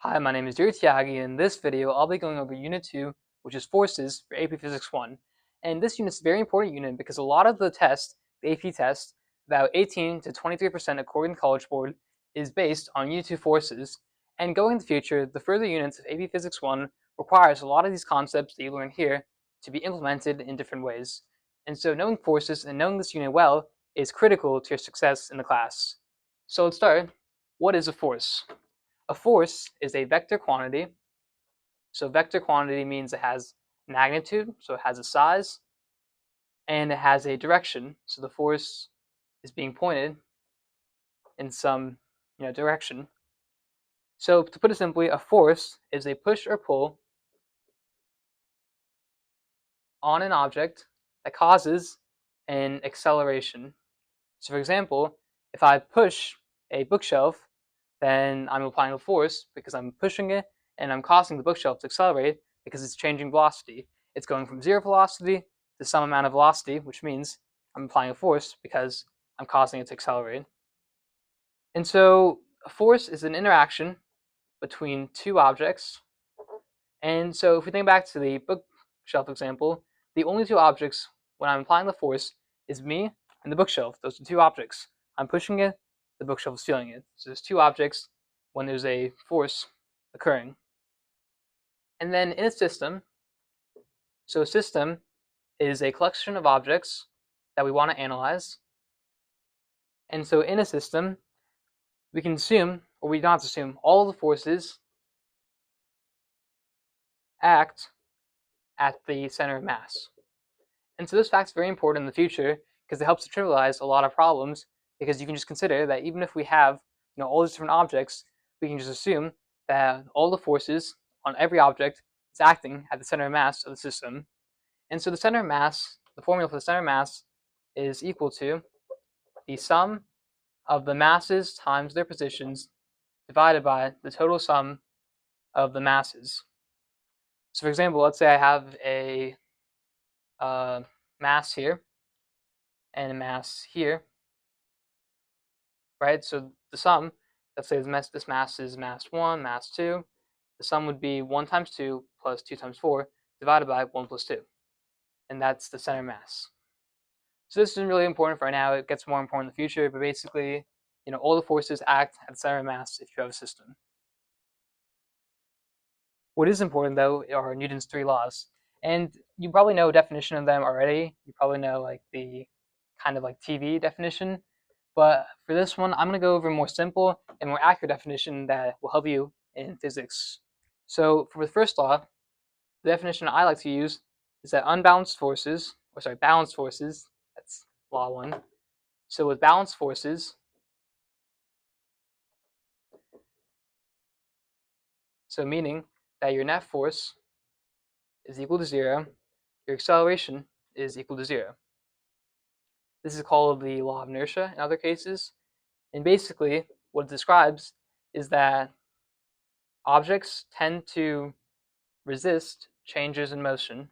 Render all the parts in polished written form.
Hi, my name is Tiagi, and in this video I'll be going over Unit 2, which is Forces for AP Physics 1. And this unit is a very important unit because a lot of the test, the AP test, about 18 to 23% according to College Board, is based on Unit 2 forces. And going in the future, the further units of AP Physics 1 requires a lot of these concepts that you learn here to be implemented in different ways. And so knowing forces and knowing this unit well is critical to your success in the class. So let's start. What is a force? A force is a vector quantity. So vector quantity means it has magnitude, so it has a size, and it has a direction. So the force is being pointed in some direction. So to put it simply, a force is a push or pull on an object that causes an acceleration. So for example, if I push a bookshelf, then I'm applying a force because I'm pushing it and I'm causing the bookshelf to accelerate because it's changing velocity. It's going from zero velocity to some amount of velocity, which means I'm applying a force because I'm causing it to accelerate. And so a force is an interaction between two objects. And so if we think back to the bookshelf example, the only two objects when I'm applying the force is me and the bookshelf. Those are two objects. I'm pushing it, the bookshelf is feeling it. So there's two objects when there's a force occurring. And then in a system, so a system is a collection of objects that we want to analyze. And so in a system, we can assume, or we don't have to assume, all the forces act at the center of mass. And so this fact is very important in the future because it helps to trivialize a lot of problems, because you can just consider that even if we have all these different objects, we can just assume that all the forces on every object is acting at the center of mass of the system. And so the center of mass, the formula for the center of mass is equal to the sum of the masses times their positions divided by the total sum of the masses. So for example, let's say I have a mass here and a mass here, right? So the sum, let's say this mass is mass 1, mass 2. The sum would be 1 times 2 plus 2 times 4 divided by 1 plus 2. And that's the center mass. So this isn't really important for right now. It gets more important in the future, but basically, all the forces act at the center of mass if you have a system. What is important, though, are Newton's 3 laws. And you probably know a definition of them already. You probably know like the kind of like TV definition. But for this one, I'm going to go over a more simple and more accurate definition that will help you in physics. So for the first law, the definition I like to use is that balanced forces, that's law 1. So with balanced forces, so meaning that your net force is equal to 0, your acceleration is equal to 0. This is called the law of inertia in other cases. And basically, what it describes is that objects tend to resist changes in motion.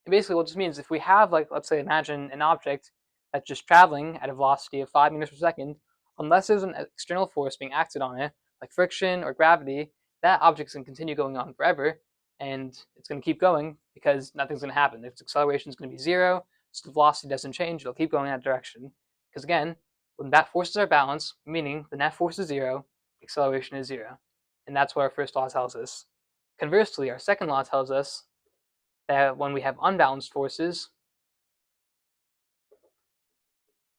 And basically what this means, if we have, like, let's say, imagine an object that's just traveling at a velocity of 5 meters per second, unless there's an external force being acted on it, like friction or gravity, that object's going to continue going on forever, and it's going to keep going because nothing's going to happen. Its acceleration is going to be 0, so the velocity doesn't change. It'll keep going in that direction. Because again, when that forces are balanced, meaning the net force is 0, acceleration is 0. And that's what our first law tells us. Conversely, our second law tells us that when we have unbalanced forces,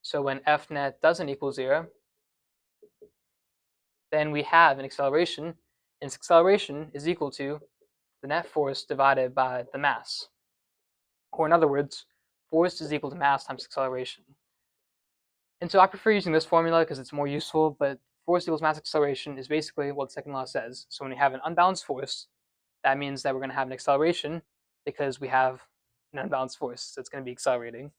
so when F net doesn't equal 0, then we have an acceleration, and its acceleration is equal to the net force divided by the mass. Or in other words, force is equal to mass times acceleration. And so I prefer using this formula because it's more useful, but force equals mass acceleration is basically what the second law says. So when we have an unbalanced force, that means that we're going to have an acceleration because we have an unbalanced force, so it's going to be accelerating.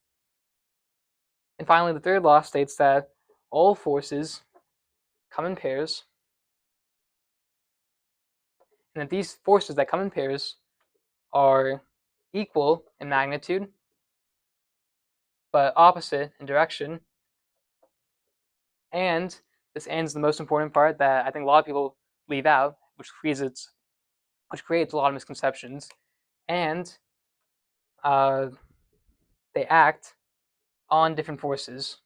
And finally, the third law states that all forces come in pairs, and that these forces that come in pairs are equal in magnitude, but opposite in direction, And this and is the most important part that I think a lot of people leave out, which creates a lot of misconceptions. And they act on different forces.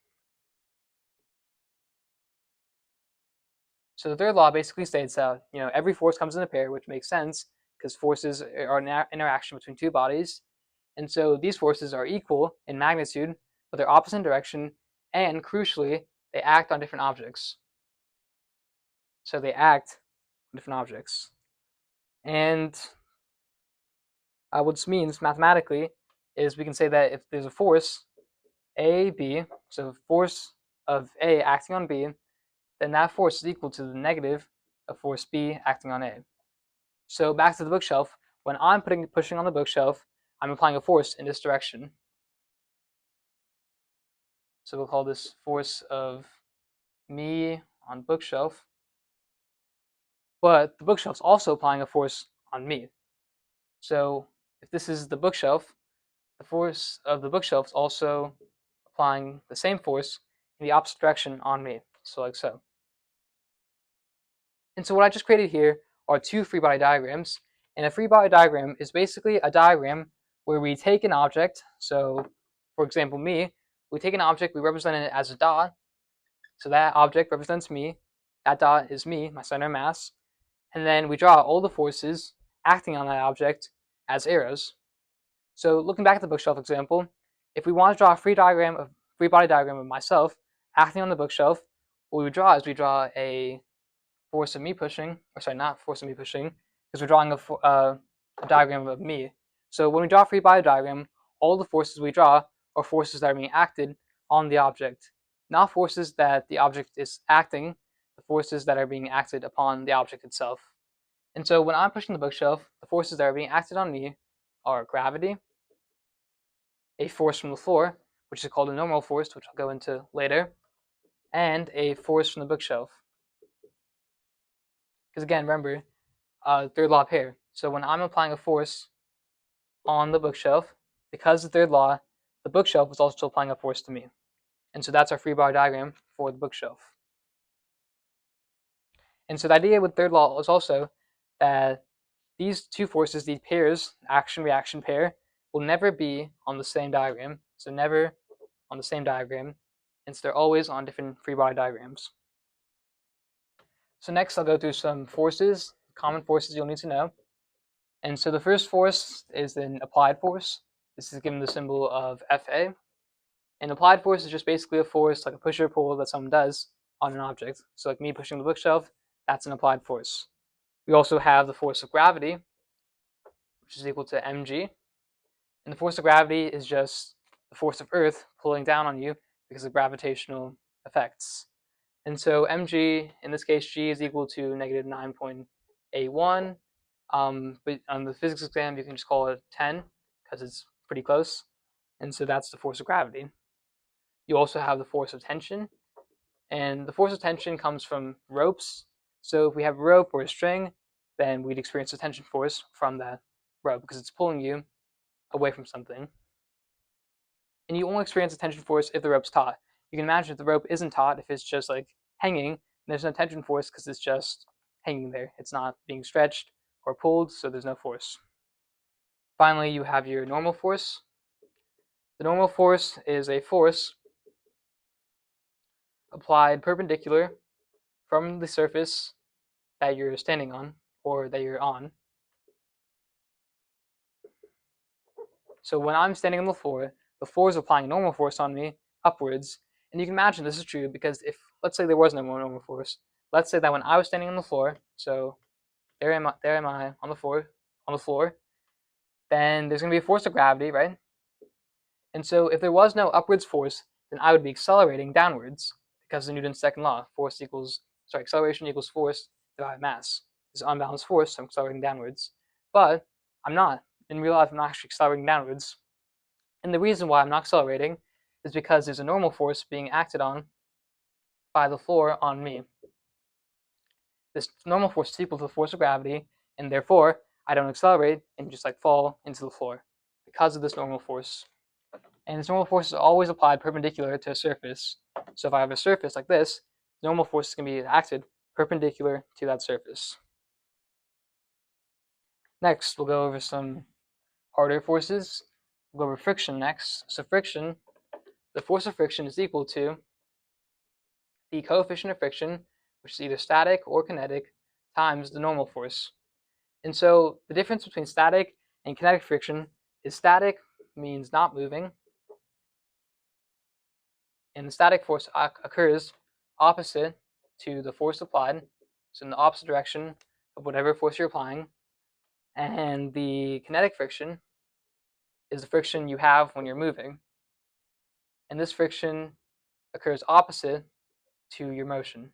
So the third law basically states that every force comes in a pair, which makes sense because forces are an interaction between two bodies, and so these forces are equal in magnitude, but they're opposite in direction, and crucially, they act on different objects. So they act on different objects, and what this means mathematically is we can say that if there's a force A, B, so force of A acting on B, then that force is equal to the negative of force B acting on A. So back to the bookshelf, when I'm pushing on the bookshelf, I'm applying a force in this direction. So we'll call this force of me on bookshelf. But the bookshelf's also applying a force on me. So if this is the bookshelf, the force of the bookshelf is also applying the same force in the opposite direction on me. So like so. And so what I just created here are two free body diagrams. And a free body diagram is basically a diagram where we take an object. So for example, me, we take an object, we represent it as a dot. So that object represents me. That dot is me, my center of mass. And then we draw all the forces acting on that object as arrows. So looking back at the bookshelf example, if we want to draw a free body diagram of myself acting on the bookshelf, what we would draw is we draw a force of me pushing, or sorry, not force of me pushing, because we're drawing a diagram of me. So when we draw a free body diagram, all the forces we draw are forces that are being acted on the object, not forces that the object is acting, the forces that are being acted upon the object itself. And so when I'm pushing the bookshelf, the forces that are being acted on me are gravity, a force from the floor, which is called a normal force, which I'll go into later, and a force from the bookshelf. Because again, remember, third law pair. So when I'm applying a force on the bookshelf, because of the third law, the bookshelf is also applying a force to me. And so that's our free body diagram for the bookshelf. And so the idea with third law is also that these two forces, these pairs, action-reaction pair, will never be on the same diagram. So never on the same diagram. And so they're always on different free body diagrams. So next I'll go through some forces, common forces you'll need to know. And so the first force is an applied force. This is given the symbol of Fa. An applied force is just basically a force, like a push or pull that someone does on an object. So like me pushing the bookshelf, that's an applied force. We also have the force of gravity, which is equal to mg. And the force of gravity is just the force of Earth pulling down on you because of gravitational effects. And so mg, in this case, g is equal to negative 9.81. But on the physics exam, you can just call it 10 because it's pretty close. And so that's the force of gravity. You also have the force of tension. And the force of tension comes from ropes. So if we have a rope or a string, then we'd experience a tension force from that rope because it's pulling you away from something. And you only experience a tension force if the rope's taut. You can imagine if the rope isn't taut, if it's just like hanging, there's no tension force because it's just hanging there. It's not being stretched or pulled, so there's no force. Finally, you have your normal force. The normal force is a force applied perpendicular from the surface that you're standing on or that you're on. So when I'm standing on the floor is applying a normal force on me upwards. And you can imagine this is true because if, let's say there was no normal force, let's say that when I was standing on the floor, so there am I on the floor, then there's going to be a force of gravity, right? And so if there was no upwards force, then I would be accelerating downwards because of Newton's second law, acceleration equals force divided by mass. This is unbalanced force, so I'm accelerating downwards. But I'm not. In real life, I'm not actually accelerating downwards. And the reason why I'm not accelerating is because there's a normal force being acted on by the floor on me. This normal force is equal to the force of gravity, and therefore I don't accelerate and just like fall into the floor because of this normal force. And this normal force is always applied perpendicular to a surface. So if I have a surface like this, the normal force is going to be acted perpendicular to that surface. Next, we'll go over some harder forces. We'll go over friction next. So friction, the force of friction is equal to the coefficient of friction, which is either static or kinetic, times the normal force. And so the difference between static and kinetic friction is static means not moving, and the static force occurs opposite to the force applied, so in the opposite direction of whatever force you're applying. And the kinetic friction is the friction you have when you're moving, and this friction occurs opposite to your motion.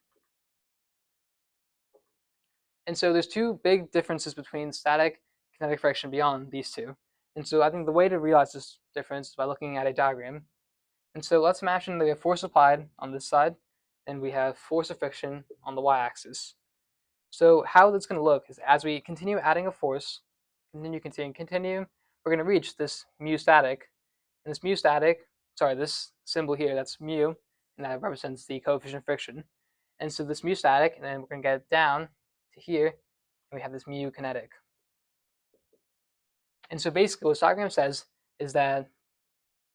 And so there's two big differences between static and kinetic friction beyond these two. And so I think the way to realize this difference is by looking at a diagram. And so let's imagine that we have force applied on this side, and we have force of friction on the y-axis. So how that's going to look is as we continue adding a force, continue, we're going to reach this mu static. And this mu static, this symbol here, that's mu, and that represents the coefficient of friction. And so this mu static, and then we're going to get it down to here, and we have this mu kinetic. And so basically what this diagram says is that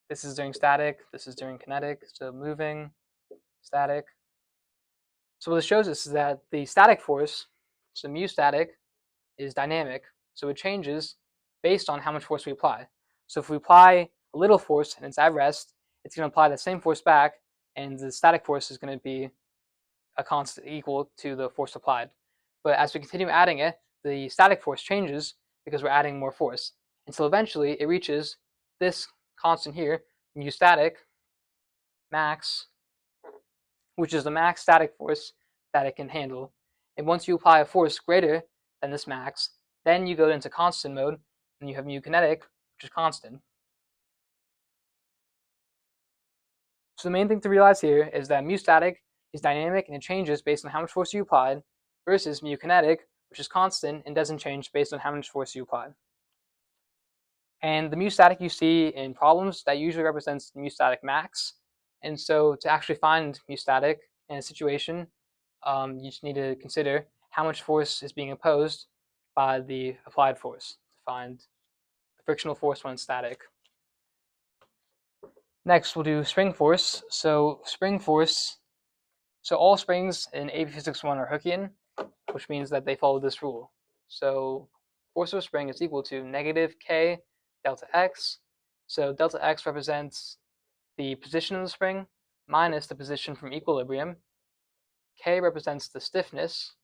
this is during static, this is during kinetic, so moving, static. So what this shows us is that the static force, so mu static, is dynamic, so it changes based on how much force we apply. So if we apply a little force and it's at rest, it's going to apply the same force back, and the static force is going to be a constant equal to the force applied. But as we continue adding it, the static force changes because we're adding more force, until eventually it reaches this constant here, mu static max, which is the max static force that it can handle. And once you apply a force greater than this max, then you go into constant mode, and you have mu kinetic, which is constant. So the main thing to realize here is that mu static is dynamic and it changes based on how much force you applied, versus mu kinetic, which is constant and doesn't change based on how much force you applied. And the mu static you see in problems, that usually represents mu static max. And so to actually find mu static in a situation, you just need to consider how much force is being opposed by the applied force to find the frictional force when it's static. Next, we'll do spring force. So spring force, so all springs in AP Physics 1 are Hookean, which means that they follow this rule. So force of a spring is equal to negative K delta X. So delta X represents the position of the spring minus the position from equilibrium. K represents the stiffness,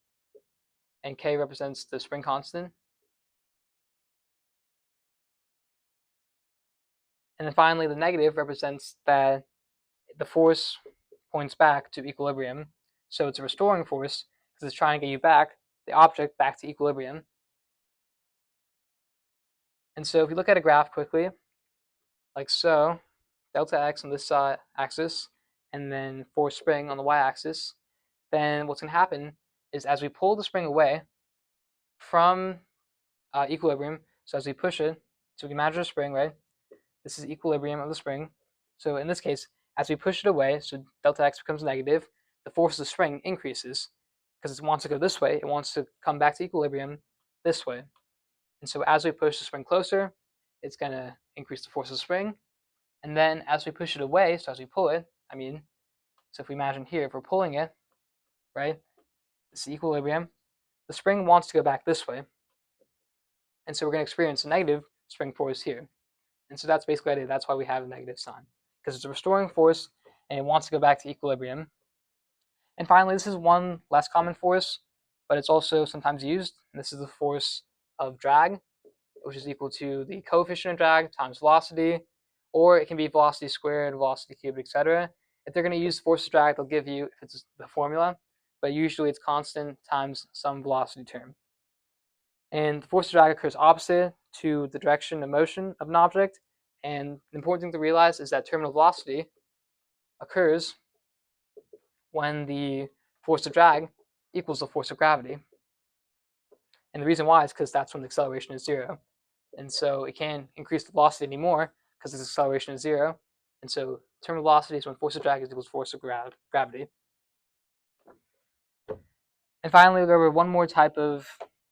and K represents the spring constant. And then finally, the negative represents that the force points back to equilibrium. So it's a restoring force because it's trying to get you back, the object back to equilibrium. And so if we look at a graph quickly, like so, delta x on this axis, and then force spring on the y-axis, then what's going to happen is as we pull the spring away from equilibrium, so as we push it, so we can imagine a spring, right? This is equilibrium of the spring. So in this case, as we push it away, so delta x becomes negative, the force of the spring increases because it wants to go this way. It wants to come back to equilibrium this way. And so as we push the spring closer, it's going to increase the force of the spring. And then as we push it away, so as we pull it, so if we imagine here, if we're pulling it, right, this is equilibrium, the spring wants to go back this way. And so we're going to experience a negative spring force here. And so that's basically it. That's why we have a negative sign, because it's a restoring force and it wants to go back to equilibrium. And finally, this is one less common force, but it's also sometimes used. And this is the force of drag, which is equal to the coefficient of drag times velocity, or it can be velocity squared, velocity cubed, etc. If they're going to use force of drag, they'll give you, if it's the formula, but usually it's constant times some velocity term. And the force of drag occurs opposite to the direction of motion of an object. And the important thing to realize is that terminal velocity occurs when the force of drag equals the force of gravity. And the reason why is because that's when the acceleration is 0. And so it can't increase the velocity anymore because its acceleration is 0. And so terminal velocity is when force of drag is equals force of gravity. And finally, we'll go over one more type of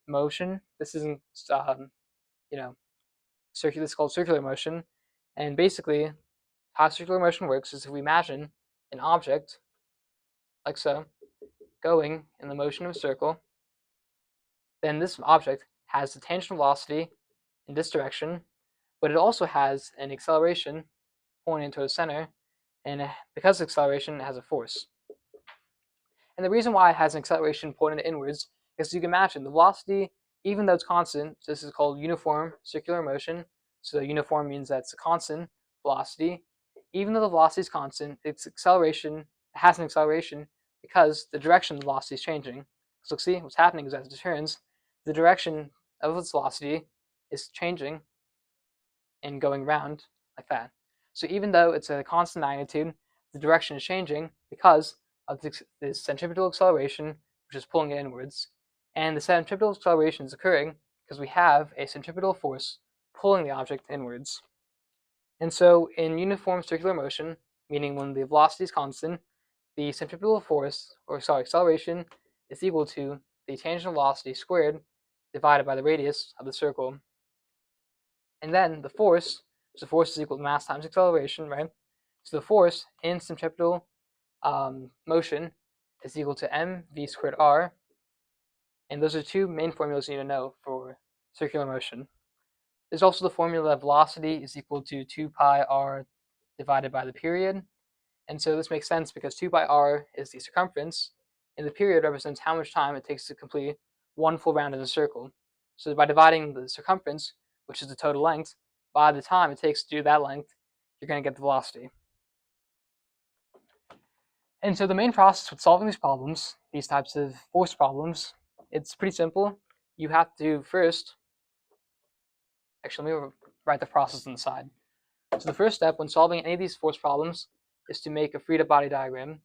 motion. This isn't, you know, circular. It's called circular motion. And basically, how circular motion works is if we imagine an object, like so, going in the motion of a circle, then this object has the tangent velocity in this direction, but it also has an acceleration pointing to the center, and because of acceleration, it has a force. And the reason why it has an acceleration pointed inwards is you can imagine the velocity, even though it's constant, this is called uniform circular motion. So uniform means that it's a constant velocity. Even though the velocity is constant, its acceleration has an acceleration because the direction of the velocity is changing. So see, what's happening is as it turns, the direction of its velocity is changing and going round like that. So even though it's a constant magnitude, the direction is changing because of this centripetal acceleration, which is pulling it inwards. And the centripetal acceleration is occurring because we have a centripetal force pulling the object inwards. And so in uniform circular motion, meaning when the velocity is constant, the centripetal force, acceleration, is equal to the tangent velocity squared divided by the radius of the circle. And then the force, so force is equal to mass times acceleration, right? So the force in centripetal motion is equal to mv squared r. And those are two main formulas you need to know for circular motion. There's also the formula that velocity is equal to 2 pi r divided by the period. And so this makes sense because 2 pi r is the circumference, and the period represents how much time it takes to complete one full round in a circle. So by dividing the circumference, which is the total length, by the time it takes to do that length, you're going to get the velocity. And so the main process with solving these problems, these types of force problems, it's pretty simple. You have to first, actually let me write the process on the side. So the first step when solving any of these force problems is to make a free body diagram.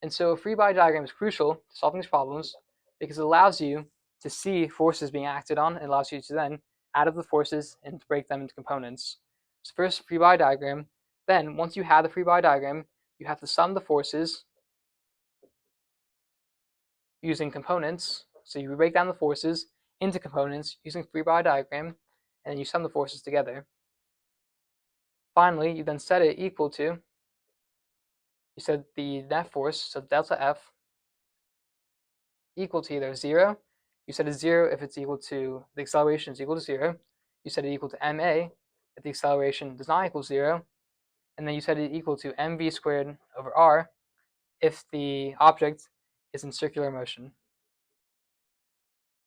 And so a free body diagram is crucial to solving these problems because it allows you to see forces being acted on and allows you to then add up the forces and break them into components. So first, free body diagram. Then, once you have the free body diagram, you have to sum the forces using components. So you break down the forces into components using free body diagram, and then you sum the forces together. Finally, you then set it equal to, you set the net force, so delta F, equal to either 0, you set it 0 if it's equal to, the acceleration is equal to 0, you set it equal to ma if the acceleration does not equal 0, and then you set it equal to mv squared over r if the object is in circular motion.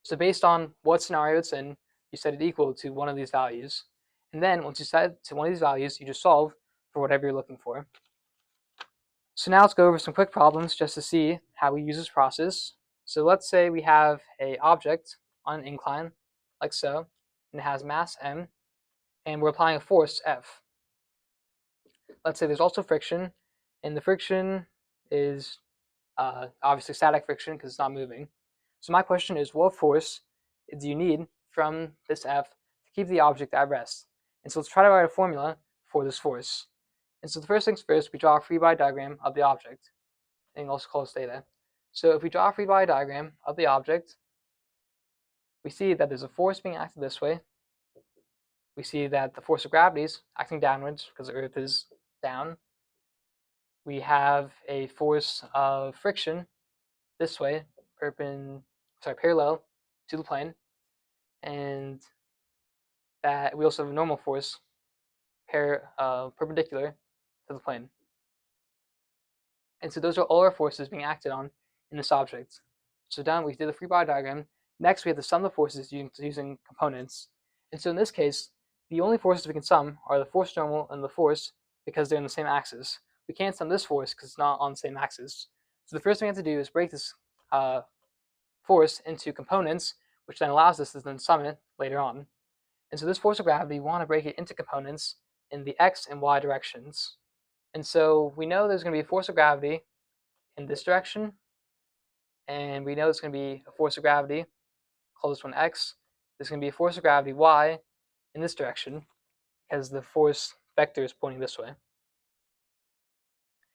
So based on what scenario it's in, you set it equal to one of these values. And then once you set it to one of these values, you just solve for whatever you're looking for. So now let's go over some quick problems just to see how we use this process. So let's say we have an object on an incline, like so, and it has mass m, and we're applying a force F. Let's say there's also friction, and the friction is obviously static friction because it's not moving. So my question is, what force do you need from this F to keep the object at rest? And so let's try to write a formula for this force. And so the first things first, we draw a free body diagram of the object, and also call this theta. So if we draw a free body diagram of the object, we see that there's a force being acted this way. We see that the force of gravity is acting downwards because the Earth is down. We have a force of friction this way, parallel to the plane, and that we also have a normal force perpendicular to the plane. And so those are all our forces being acted on in this object. So down we did the free body diagram. Next we have to sum the forces using components. And so in this case, the only forces we can sum are the force normal and the force because they're in the same axis. We can't sum this force because it's not on the same axis. So the first thing we have to do is break this force into components, which then allows us to then sum it later on. And so this force of gravity, we want to break it into components in the x and y directions. And so we know there's going to be a force of gravity in this direction, and we know there's going to be a force of gravity, call this one x. There's going to be a force of gravity y in this direction because the force vector is pointing this way.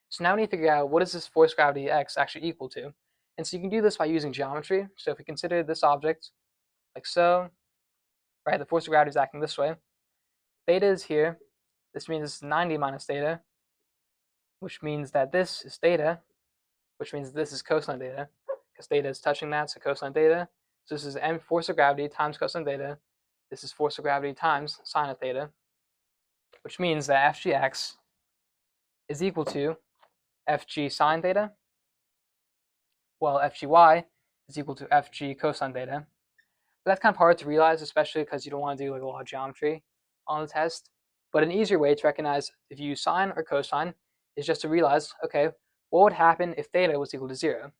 So now we need to figure out what is this force of gravity x actually equal to. And so you can do this by using geometry. So if we consider this object like so, right, the force of gravity is acting this way. Theta is here. This means this is 90 minus theta, which means that this is theta, which means this is cosine theta, because theta is touching that, so cosine theta. So this is m force of gravity times cosine theta. This is force of gravity times sine of theta, which means that FGX is equal to FG sine theta, while FGY is equal to FG cosine theta. But that's kind of hard to realize, especially because you don't want to do like a lot of geometry on the test. But an easier way to recognize if you use sine or cosine is just to realize, okay, what would happen if theta was equal to 0?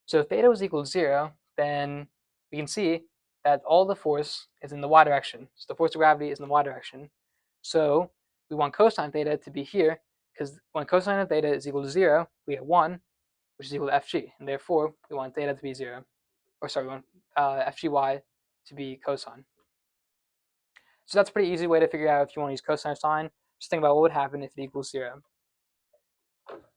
So if theta was equal to 0, then we can see that all the force is in the y direction. So the force of gravity is in the y direction. So we want cosine theta to be here, because when cosine of theta is equal to 0, we get 1, which is equal to fg. And therefore, we want theta to be 0. Or sorry, we want fgy to be cosine. So that's a pretty easy way to figure out if you want to use cosine or sine. Just think about what would happen if it equals 0.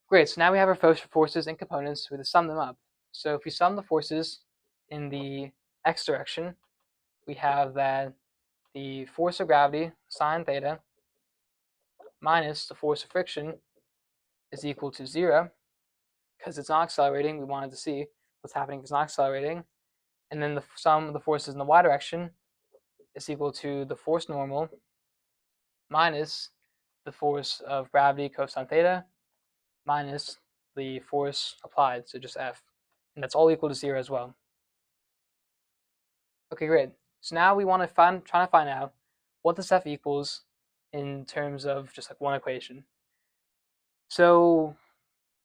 Great, so now we have our forces and components. We have to sum them up. So if we sum the forces in the x direction, we have that the force of gravity, sine theta, minus the force of friction is equal to 0. Because it's not accelerating, we wanted to see what's happening if it's not accelerating. And then the sum of the forces in the y direction is equal to the force normal minus the force of gravity cosine theta minus the force applied, so just F. And that's all equal to 0 as well. Okay, great. So now we want to try to find out what this F equals in terms of just like one equation. So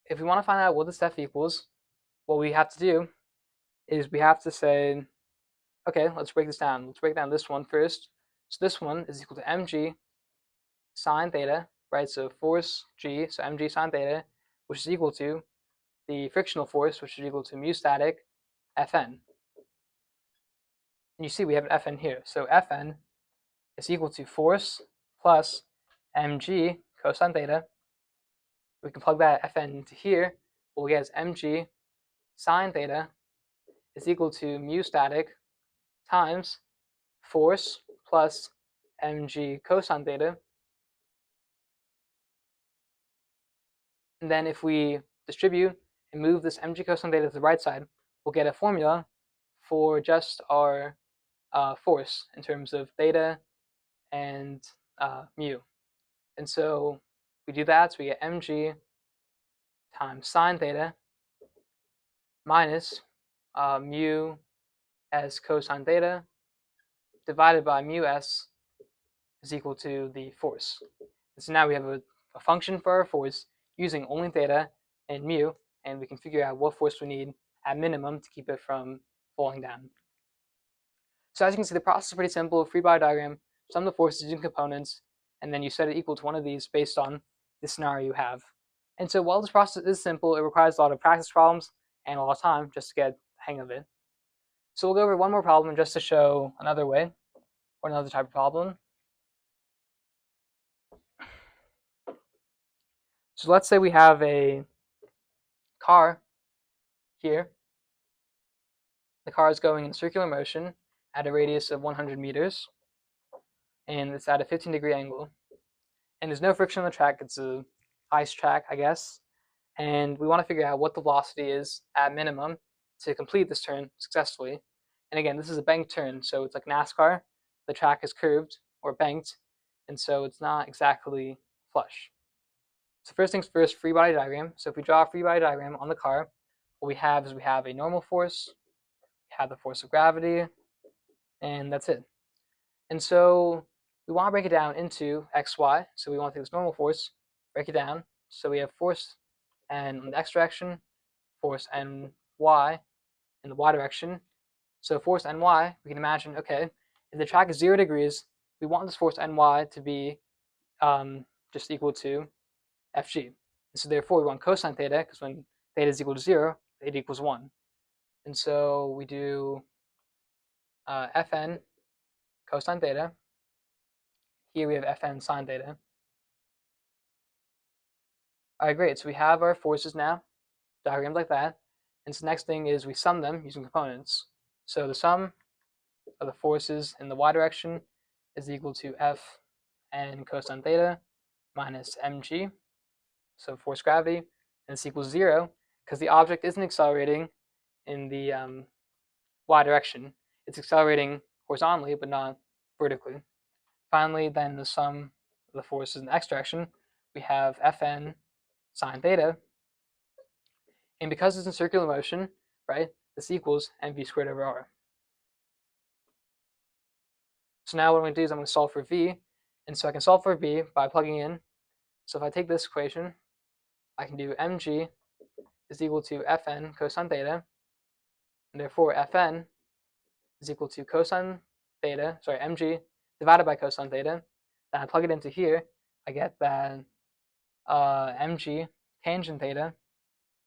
if we want to find out what this F equals, what we have to do is we have to say, okay, let's break this down. Let's break down this one first. So this one is equal to mg sine theta, right? So force g, so mg sine theta, which is equal to the frictional force, which is equal to mu static Fn. And you see we have an Fn here. So Fn is equal to force plus mg cosine theta. We can plug that Fn into here. What we get is mg sine theta is equal to mu static times force plus mg cosine theta. And then if we distribute and move this mg cosine theta to the right side, we'll get a formula for just our force in terms of theta and mu. And so we do that, so we get mg times sine theta minus mu s cosine theta divided by mu s is equal to the force. And so now we have a function for our force using only theta and mu, and we can figure out what force we need at minimum to keep it from falling down. So as you can see, the process is pretty simple. Free body diagram, sum the forces using components, and then you set it equal to one of these based on the scenario you have. And so while this process is simple, it requires a lot of practice problems and a lot of time just to get the hang of it. So we'll go over one more problem just to show another way, or another type of problem. So let's say we have a car here. The car is going in circular motion at a radius of 100 meters, and it's at a 15-degree angle. And there's no friction on the track. It's a ice track, I guess. And we want to figure out what the velocity is at minimum to complete this turn successfully. And again, this is a banked turn, so it's like NASCAR. The track is curved or banked, and so it's not exactly flush. So first things first, free body diagram. So if we draw a free body diagram on the car, what we have is we have a normal force, we have the force of gravity, and that's it. And so we want to break it down into x, y. So we want to take this normal force, break it down. So we have force and in the x direction, force and y in the y direction. So force ny, we can imagine, okay, if the track is 0 degrees, we want this force ny to be just equal to fg. And so therefore we want cosine theta, because when theta is equal to 0, theta equals 1. And so we do fn cosine theta. Here we have fn sine theta. All right, great. So we have our forces now, diagrammed like that. And so the next thing is we sum them using components. So the sum of the forces in the y direction is equal to Fn cosine theta minus mg, so force gravity, and this equals 0 because the object isn't accelerating in the y direction. It's accelerating horizontally but not vertically. Finally, then the sum of the forces in the x direction, we have Fn sine theta, and because it's in circular motion, right, this equals mv squared over r. So now what I'm going to do is I'm going to solve for v, and so I can solve for v by plugging in. So if I take this equation, I can do mg is equal to Fn cosine theta, and therefore Fn is equal to mg divided by cosine theta. Then I plug it into here, I get that mg tangent theta,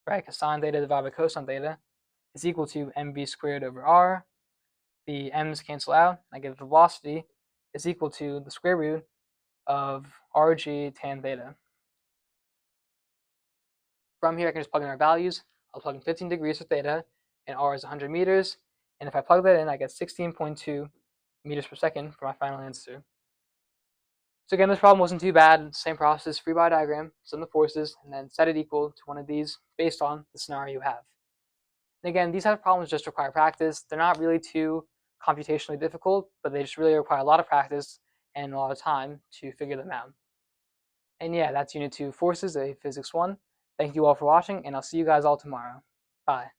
right, because sine theta divided by cosine theta is equal to mv squared over r. The m's cancel out, I get the velocity is equal to the square root of rg tan theta. From here, I can just plug in our values. I'll plug in 15 degrees for theta, and r is 100 meters. And if I plug that in, I get 16.2 meters per second for my final answer. So again, this problem wasn't too bad. Same process, free body diagram, sum the forces, and then set it equal to one of these based on the scenario you have. And again, these type of problems just require practice. They're not really too computationally difficult, but they just really require a lot of practice and a lot of time to figure them out. And yeah, that's Unit 2 Forces of Physics 1. Thank you all for watching, and I'll see you guys all tomorrow. Bye.